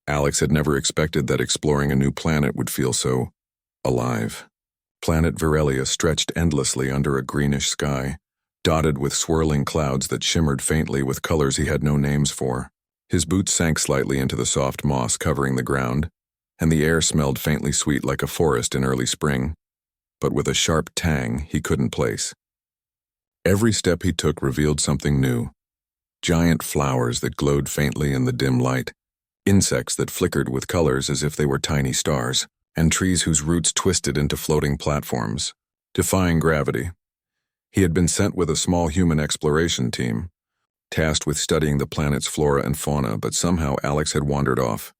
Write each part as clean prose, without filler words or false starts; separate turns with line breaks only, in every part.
Alex had never expected that exploring a new planet would feel so alive. Planet Virelia stretched endlessly under a greenish sky, dotted with swirling clouds that shimmered faintly with colors he had no names for. His boots sank slightly into the soft moss covering the ground, and the air smelled faintly sweet like a forest in early spring, but with a sharp tang he couldn't place. Every step he took revealed something new. Giant flowers that glowed faintly in the dim light, insects that flickered with colors as if they were tiny stars, and trees whose roots twisted into floating platforms, defying gravity. He had been sent with a small human exploration team, tasked with studying the planet's flora and fauna, but somehow Alex had wandered off.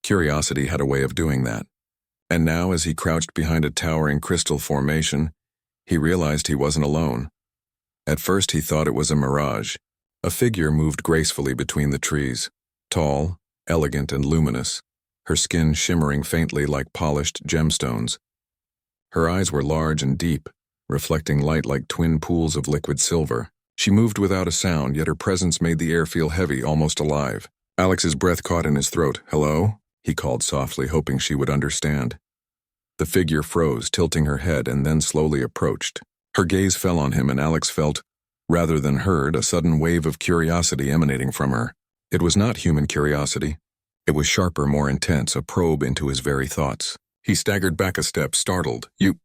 Curiosity had a way of doing that. And now, as he crouched behind a towering crystal formation, he realized he wasn't alone. At first he thought it was a mirage. A figure moved gracefully between the trees, tall, elegant, and luminous, her skin shimmering faintly like polished gemstones. Her eyes were large and deep, reflecting light like twin pools of liquid silver. She moved without a sound, yet her presence made the air feel heavy, almost alive. Alex's breath caught in his throat. "Hello?" he called softly, hoping she would understand. The figure froze, tilting her head, and then slowly approached. Her gaze fell on him, and Alex felt, rather than heard, a sudden wave of curiosity emanating from her. It was not human curiosity. It was sharper, more intense, a probe into his very thoughts. He staggered back a step, startled. You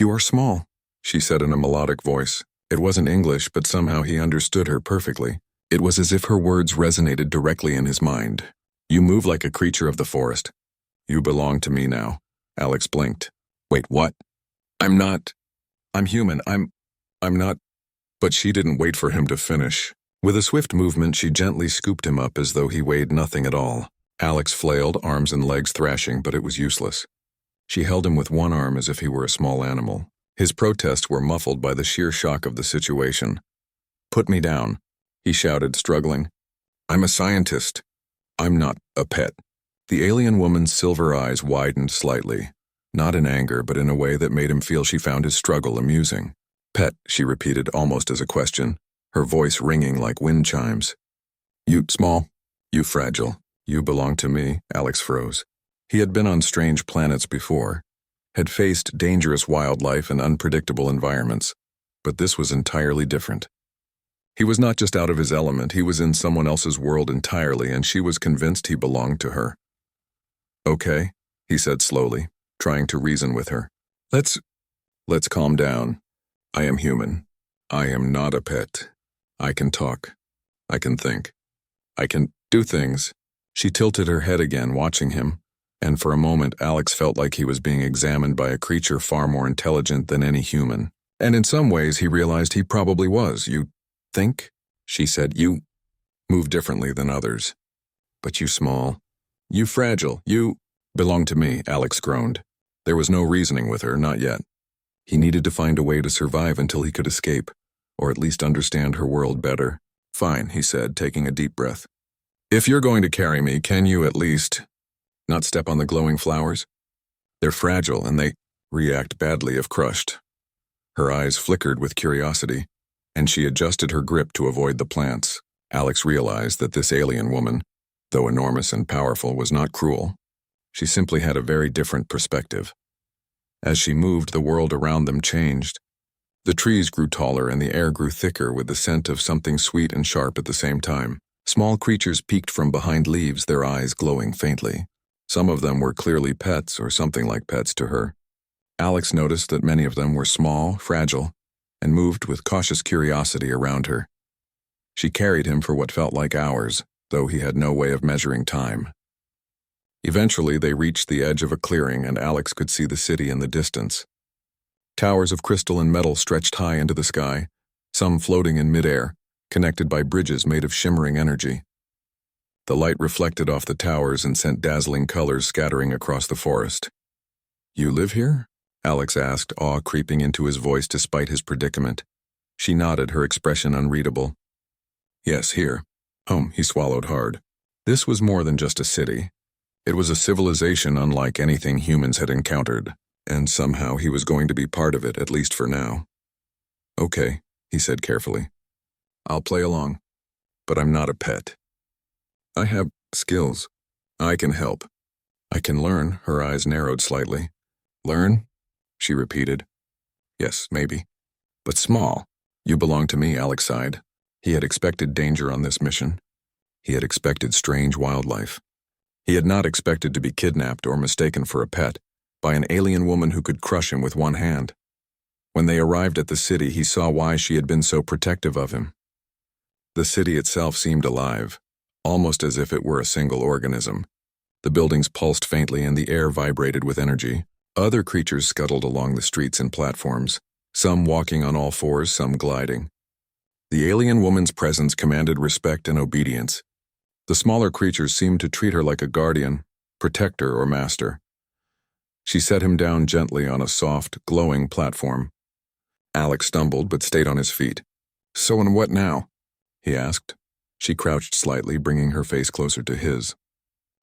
are small," she said in a melodic voice. It wasn't English, but somehow he understood her perfectly. It was as if her words resonated directly in his mind. "You move like a creature of the forest. You belong to me now." Alex blinked. "Wait, what? I'm human. I'm not." But she didn't wait for him to finish. With a swift movement, she gently scooped him up as though he weighed nothing at all. Alex flailed, arms and legs thrashing, but it was useless. She held him with one arm as if he were a small animal. His protests were muffled by the sheer shock of the situation. "Put me down," he shouted, struggling. "I'm a scientist. I'm not a pet." The alien woman's silver eyes widened slightly, not in anger, but in a way that made him feel she found his struggle amusing. "Pet," she repeated almost as a question, her voice ringing like wind chimes. "You small, you fragile, you belong to me." Alex froze. He had been on strange planets before, had faced dangerous wildlife and unpredictable environments, but this was entirely different. He was not just out of his element, he was in someone else's world entirely, and she was convinced he belonged to her. "Okay," he said slowly, trying to reason with her. Let's calm down. I am human. I am not a pet. I can talk. I can think. I can do things." She tilted her head again, watching him, and for a moment Alex felt like he was being examined by a creature far more intelligent than any human. And in some ways he realized he probably was. "You think?" she said. "You move differently than others. But you small. You fragile. You belong to me," Alex groaned. There was no reasoning with her, not yet. He needed to find a way to survive until he could escape, or at least understand her world better. "Fine," he said, taking a deep breath. "If you're going to carry me, can you at least not step on the glowing flowers? They're fragile and they react badly if crushed." Her eyes flickered with curiosity, and she adjusted her grip to avoid the plants. Alex realized that this alien woman, though enormous and powerful, was not cruel. She simply had a very different perspective. As she moved, the world around them changed. The trees grew taller and the air grew thicker with the scent of something sweet and sharp at the same time. Small creatures peeked from behind leaves, their eyes glowing faintly. Some of them were clearly pets, or something like pets to her. Alex noticed that many of them were small, fragile, and moved with cautious curiosity around her. She carried him for what felt like hours, though he had no way of measuring time. Eventually, they reached the edge of a clearing, and Alex could see the city in the distance. Towers of crystal and metal stretched high into the sky, some floating in midair, connected by bridges made of shimmering energy. The light reflected off the towers and sent dazzling colors scattering across the forest. "You live here?" Alex asked, awe creeping into his voice despite his predicament. She nodded, her expression unreadable. "Yes, here. Home," he swallowed hard. This was more than just a city. It was a civilization unlike anything humans had encountered, and somehow he was going to be part of it, at least for now. "Okay," he said carefully. "I'll play along, but I'm not a pet. I have skills. I can help. I can learn, her eyes narrowed slightly. Learn? She repeated. Yes, maybe. But small. You belong to me, Alex sighed. He had expected danger on this mission. He had expected strange wildlife. He had not expected to be kidnapped or mistaken for a pet by an alien woman who could crush him with one hand. When they arrived at the city, he saw why she had been so protective of him. The city itself seemed alive, almost as if it were a single organism. The buildings pulsed faintly and the air vibrated with energy. Other creatures scuttled along the streets and platforms, some walking on all fours, some gliding. The alien woman's presence commanded respect and obedience. The smaller creatures seemed to treat her like a guardian, protector, or master. She set him down gently on a soft, glowing platform. Alex stumbled but stayed on his feet. So and what now? He asked. She crouched slightly, bringing her face closer to his.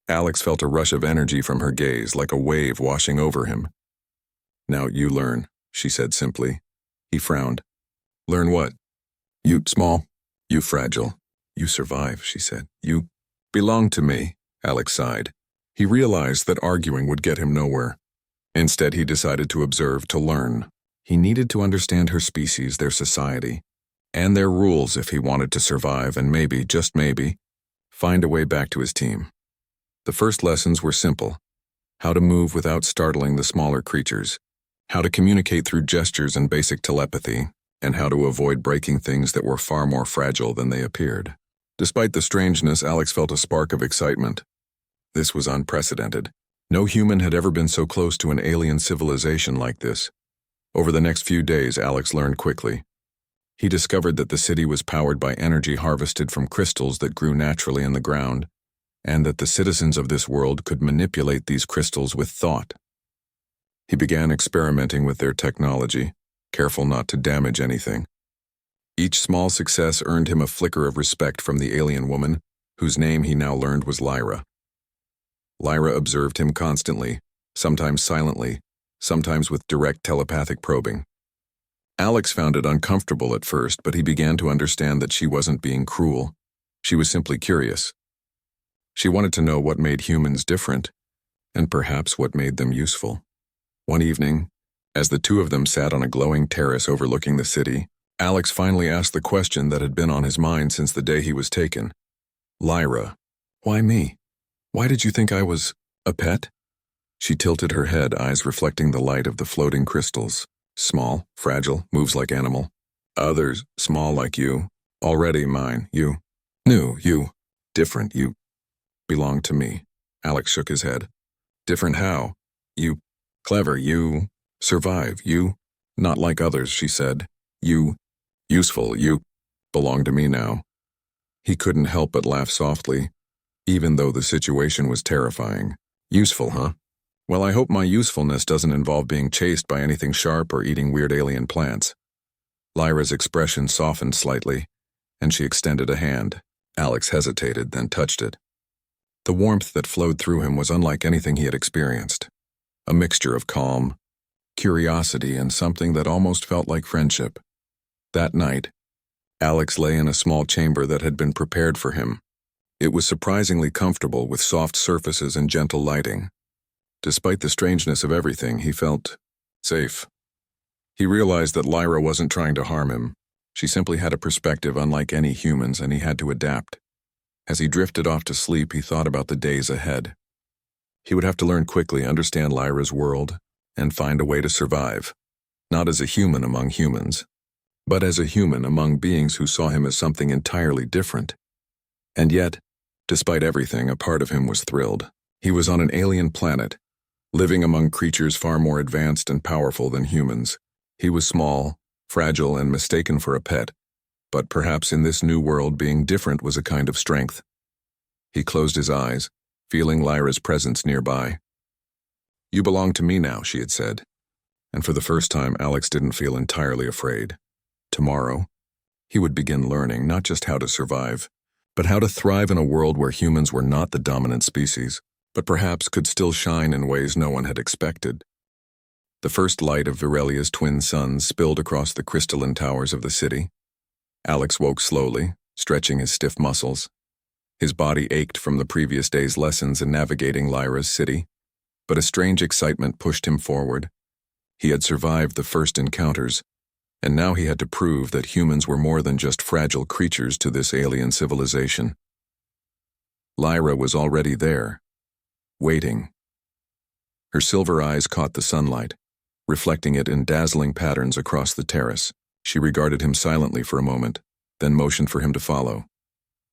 Alex felt a rush of energy from her gaze, like a wave washing over him. Now you learn, she said simply. He frowned. Learn what? You small. You fragile. You survive, she said. You belong to me, Alex sighed. He realized that arguing would get him nowhere. Instead, he decided to observe, to learn. He needed to understand her species, their society, and their rules if he wanted to survive and maybe, just maybe, find a way back to his team. The first lessons were simple: how to move without startling the smaller creatures, how to communicate through gestures and basic telepathy, and how to avoid breaking things that were far more fragile than they appeared. Despite the strangeness, Alex felt a spark of excitement. This was unprecedented. No human had ever been so close to an alien civilization like this. Over the next few days, Alex learned quickly. He discovered that the city was powered by energy harvested from crystals that grew naturally in the ground, and that the citizens of this world could manipulate these crystals with thought. He began experimenting with their technology, careful not to damage anything. Each small success earned him a flicker of respect from the alien woman, whose name he now learned was Lyra. Lyra observed him constantly, sometimes silently, sometimes with direct telepathic probing. Alex found it uncomfortable at first, but he began to understand that she wasn't being cruel. She was simply curious. She wanted to know what made humans different, and perhaps what made them useful. One evening, as the two of them sat on a glowing terrace overlooking the city, Alex finally asked the question that had been on his mind since the day he was taken. Lyra, why me? Why did you think I was a pet? She tilted her head, eyes reflecting the light of the floating crystals. Small, fragile, moves like animal. Others, small like you. Already mine, you. New, you. Different, you. Belong to me. Alex shook his head. Different how? You. Clever, you. Survive, you. Not like others, she said. You. Useful, you. Belong to me now. He couldn't help but laugh softly, even though the situation was terrifying. Useful, huh? Well, I hope my usefulness doesn't involve being chased by anything sharp or eating weird alien plants. Lyra's expression softened slightly, and she extended a hand. Alex hesitated, then touched it. The warmth that flowed through him was unlike anything he had experienced. A mixture of calm, curiosity, and something that almost felt like friendship. That night, Alex lay in a small chamber that had been prepared for him. It was surprisingly comfortable, with soft surfaces and gentle lighting. Despite the strangeness of everything, he felt safe. He realized that Lyra wasn't trying to harm him. She simply had a perspective unlike any human's, and he had to adapt. As he drifted off to sleep, he thought about the days ahead. He would have to learn quickly, understand Lyra's world, and find a way to survive. Not as a human among humans, but as a human among beings who saw him as something entirely different. And yet, despite everything, a part of him was thrilled. He was on an alien planet, living among creatures far more advanced and powerful than humans. He was small, fragile, and mistaken for a pet, but perhaps in this new world being different was a kind of strength. He closed his eyes, feeling Lyra's presence nearby. You belong to me now, she had said, and for the first time Alex didn't feel entirely afraid. Tomorrow, he would begin learning not just how to survive, but how to thrive in a world where humans were not the dominant species, but perhaps could still shine in ways no one had expected. The first light of Virelia's twin suns spilled across the crystalline towers of the city. Alex woke slowly, stretching his stiff muscles. His body ached from the previous day's lessons in navigating Lyra's city, but a strange excitement pushed him forward. He had survived the first encounters, and now he had to prove that humans were more than just fragile creatures to this alien civilization. Lyra was already there, waiting. Her silver eyes caught the sunlight, reflecting it in dazzling patterns across the terrace. She regarded him silently for a moment, then motioned for him to follow.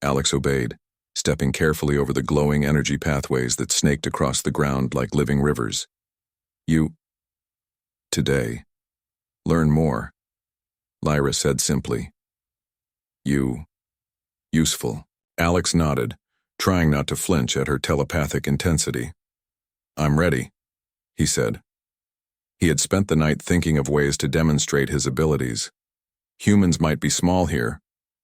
Alex obeyed, stepping carefully over the glowing energy pathways that snaked across the ground like living rivers. Today. Learn more, Lyra said simply. Useful. Alex nodded, trying not to flinch at her telepathic intensity. I'm ready, he said. He had spent the night thinking of ways to demonstrate his abilities. Humans might be small here,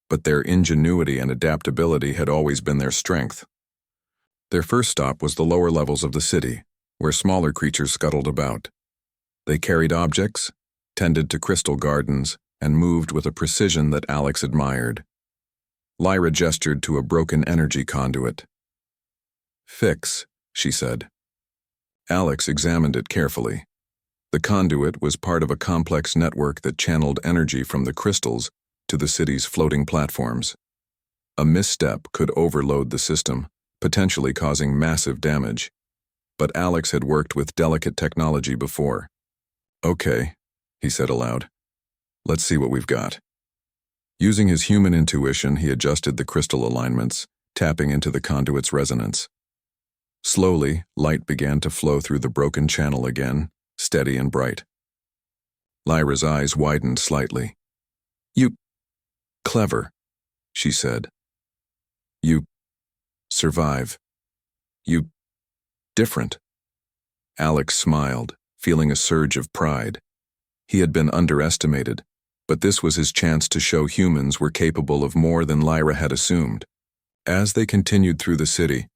but their ingenuity and adaptability had always been their strength. Their first stop was the lower levels of the city, where smaller creatures scuttled about. They carried objects, tended to crystal gardens, and moved with a precision that Alex admired. Lyra gestured to a broken energy conduit. Fix, she said. Alex examined it carefully. The conduit was part of a complex network that channeled energy from the crystals to the city's floating platforms. A misstep could overload the system, potentially causing massive damage. But Alex had worked with delicate technology before. Okay, he said aloud. Let's see what we've got. Using his human intuition, he adjusted the crystal alignments, tapping into the conduit's resonance. Slowly, light began to flow through the broken channel again, steady and bright. Lyra's eyes widened slightly. You clever, she said. You survive. You different. Alex smiled, feeling a surge of pride. He had been underestimated, but this was his chance to show humans were capable of more than Lyra had assumed. As they continued through the city,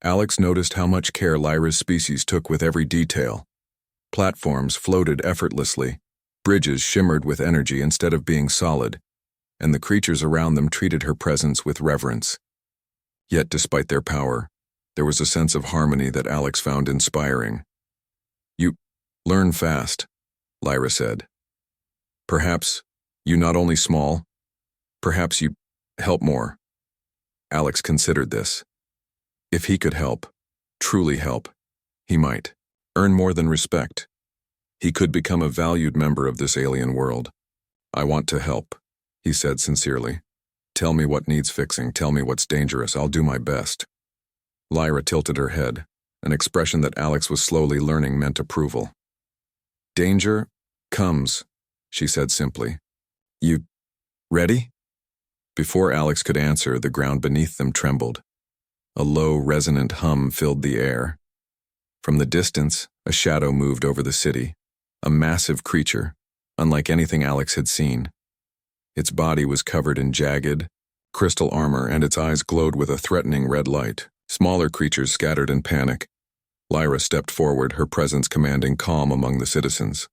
Alex noticed how much care Lyra's species took with every detail. Platforms floated effortlessly, bridges shimmered with energy instead of being solid, and the creatures around them treated her presence with reverence. Yet despite their power, there was a sense of harmony that Alex found inspiring. You learn fast, Lyra said. Perhaps you not only small, perhaps you help more. Alex considered this. If he could help, truly help, he might earn more than respect. He could become a valued member of this alien world. I want to help, he said sincerely. Tell me what needs fixing, tell me what's dangerous, I'll do my best. Lyra tilted her head, an expression that Alex was slowly learning meant approval. Danger comes, she said simply. You ready? Before Alex could answer, the ground beneath them trembled. A low, resonant hum filled the air. From the distance, a shadow moved over the city, a massive creature, unlike anything Alex had seen. Its body was covered in jagged, crystal armor, and its eyes glowed with a threatening red light. Smaller creatures scattered in panic. Lyra stepped forward, her presence commanding calm among the citizens.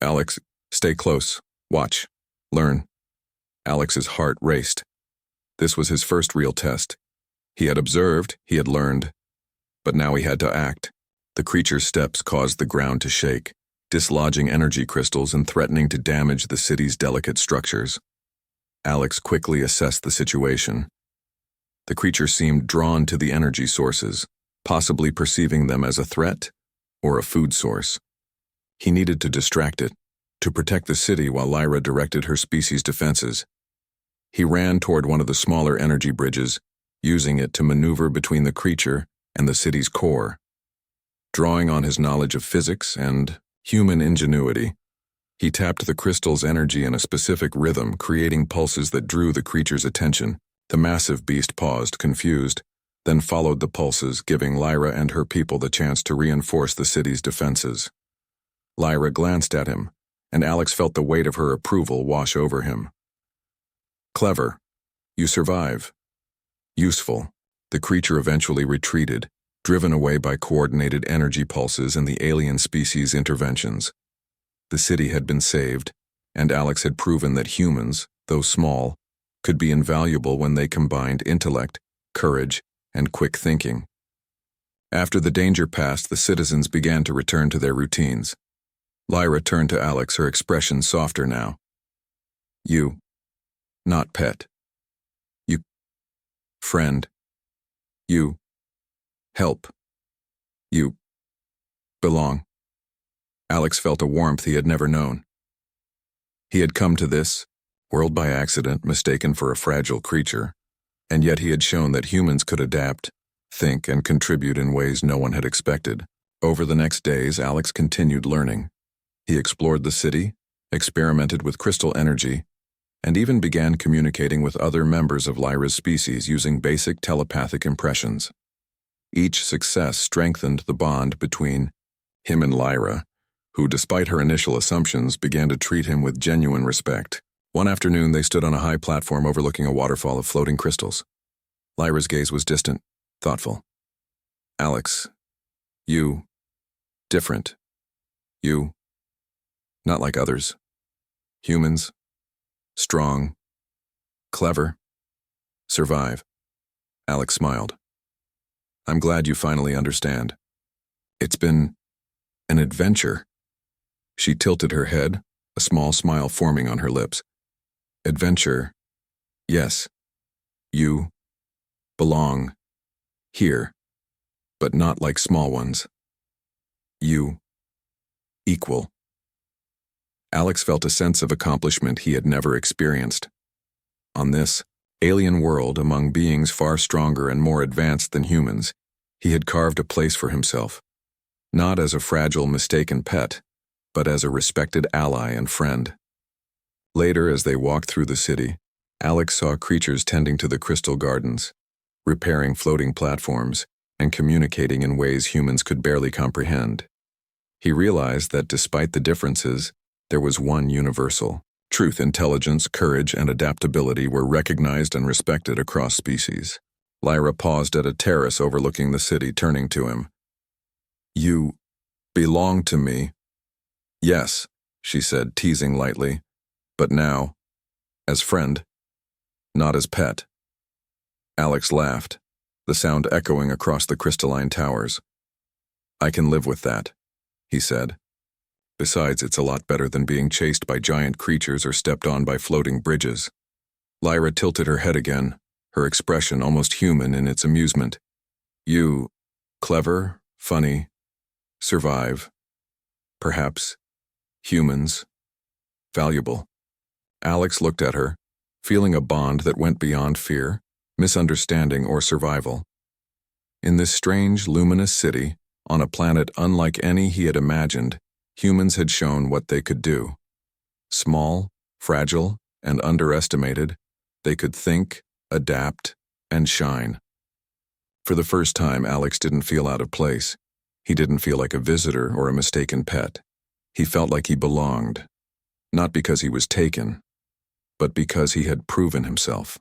Alex, stay close. Watch. Learn. Alex's heart raced. This was his first real test. He had observed, he had learned, but now he had to act. The creature's steps caused the ground to shake, dislodging energy crystals and threatening to damage the city's delicate structures. Alex quickly assessed the situation. The creature seemed drawn to the energy sources, possibly perceiving them as a threat or a food source. He needed to distract it, to protect the city while Lyra directed her species' defenses. He ran toward one of the smaller energy bridges, using it to maneuver between the creature and the city's core. Drawing on his knowledge of physics and human ingenuity, he tapped the crystal's energy in a specific rhythm, creating pulses that drew the creature's attention. The massive beast paused, confused, then followed the pulses, giving Lyra and her people the chance to reinforce the city's defenses. Lyra glanced at him, and Alex felt the weight of her approval wash over him. Clever. You survive. Useful. The creature eventually retreated, driven away by coordinated energy pulses and the alien species' interventions. The city had been saved, and Alex had proven that humans, though small, could be invaluable when they combined intellect, courage, and quick thinking. After the danger passed, the citizens began to return to their routines. Lyra turned to Alex, her expression softer now. You. Not pet. You. Friend. You. Help. You. Belong. Alex felt a warmth he had never known. He had come to this world by accident, mistaken for a fragile creature, and yet he had shown that humans could adapt, think, and contribute in ways no one had expected. Over the next days, Alex continued learning. He explored the city, experimented with crystal energy, and even began communicating with other members of Lyra's species using basic telepathic impressions. Each success strengthened the bond between him and Lyra, who, despite her initial assumptions, began to treat him with genuine respect. One afternoon, they stood on a high platform overlooking a waterfall of floating crystals. Lyra's gaze was distant, thoughtful. Alex, you. Different. You. Not like others. Humans. Strong. Clever. Survive. Alex smiled. I'm glad you finally understand. It's been an adventure. She tilted her head, a small smile forming on her lips. Adventure. Yes. You belong here, but not like small ones. You equal. Alex felt a sense of accomplishment he had never experienced. On this alien world, among beings far stronger and more advanced than humans, he had carved a place for himself, not as a fragile, mistaken pet, but as a respected ally and friend. Later, as they walked through the city, Alex saw creatures tending to the crystal gardens, repairing floating platforms, and communicating in ways humans could barely comprehend. He realized that despite the differences, there was one universal. Truth, intelligence, courage, and adaptability were recognized and respected across species. Lyra paused at a terrace overlooking the city, turning to him. You belong to me. Yes, she said, teasing lightly, but now, as friend, not as pet. Alex laughed, the sound echoing across the crystalline towers. I can live with that, he said. Besides, it's a lot better than being chased by giant creatures or stepped on by floating bridges. Lyra tilted her head again, her expression almost human in its amusement. You, clever, funny, survive. Perhaps, humans, valuable. Alex looked at her, feeling a bond that went beyond fear, misunderstanding, or survival. In this strange, luminous city, on a planet unlike any he had imagined, humans had shown what they could do. Small, fragile, and underestimated, they could think, adapt, and shine. For the first time, Alex didn't feel out of place. He didn't feel like a visitor or a mistaken pet. He felt like he belonged, not because he was taken, but because he had proven himself.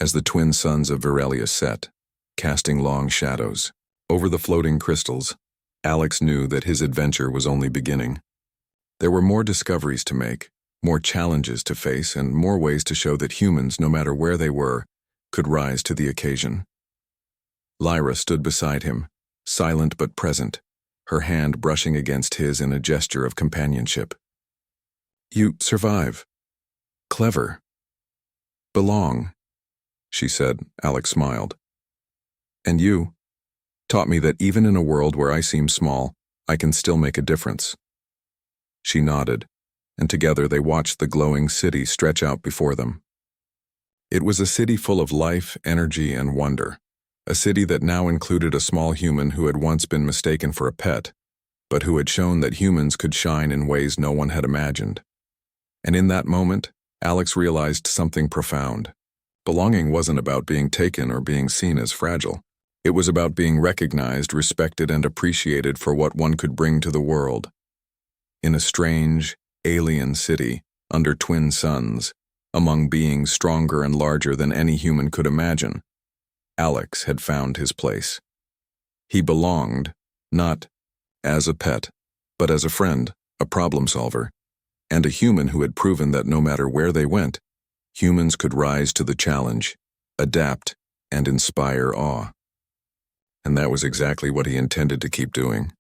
As the twin suns of Virelia set, casting long shadows over the floating crystals, Alex knew that his adventure was only beginning. There were more discoveries to make, more challenges to face, and more ways to show that humans, no matter where they were, could rise to the occasion. Lyra stood beside him, silent but present, her hand brushing against his in a gesture of companionship. You survive. Clever. Belong, she said. Alex smiled. And you taught me that even in a world where I seem small, I can still make a difference. She nodded, and together they watched the glowing city stretch out before them. It was a city full of life, energy, and wonder, a city that now included a small human who had once been mistaken for a pet, but who had shown that humans could shine in ways no one had imagined. And in that moment, Alex realized something profound. Belonging wasn't about being taken or being seen as fragile. It was about being recognized, respected, and appreciated for what one could bring to the world. In a strange, alien city, under twin suns, among beings stronger and larger than any human could imagine, Alex had found his place. He belonged, not as a pet, but as a friend, a problem solver, and a human who had proven that no matter where they went, humans could rise to the challenge, adapt, and inspire awe. And that was exactly what he intended to keep doing.